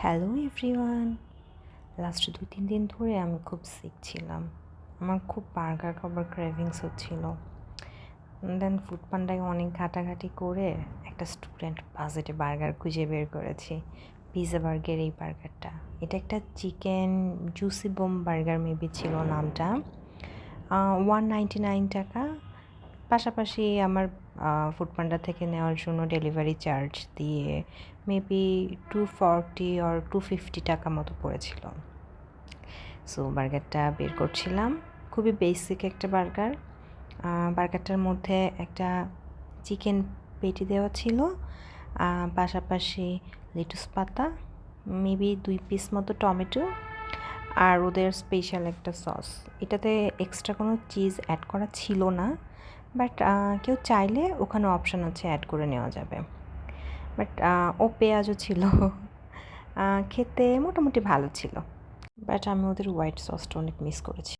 Hello everyone. Last 2-3 দিন ধরে আমি খুব সিক ছিলাম। আমার খুব বার্গার খাবার ক্রেভিংস হচ্ছিল। দেন ফুড পান্ডায় অনেক ঘাটাঘাটি করে একটা স্টুডেন্ট বাজেটে বার্গার খুঁজে বের করেছি। পিৎজা বার্গের এই বার্গারটা, এটা একটা chicken juicy bomb burger maybe ছিল নামটা। 199 টাকা। পাশাপাশি আমার ফুড পান্ডা থেকে নেওয়ার জন্য ডেলিভারি চার্জ দিয়ে মেবি 240 আর 250 টাকা মতো পড়েছিল। সো বার্গারটা বের করছিলাম। খুবই বেসিক একটা বার্গার। বার্গারটার মধ্যে একটা চিকেন পেটি দেওয়া ছিল, পাশাপাশি লেটুস পাতা, মেবি 2 পিস মতো টমেটো, আর ওদের স্পেশাল একটা সস। এটাতে এক্সট্রা কোনো চিজ অ্যাড করা ছিল না, বাট কেউ চাইলে ওখানে অপশান আছে অ্যাড করে নেওয়া যাবে। বাট ও পেঁয়াজও ছিল। খেতে মোটামুটি ভালো ছিল, বাট আমি ওদের হোয়াইট সসটা অনেক মিস করেছি।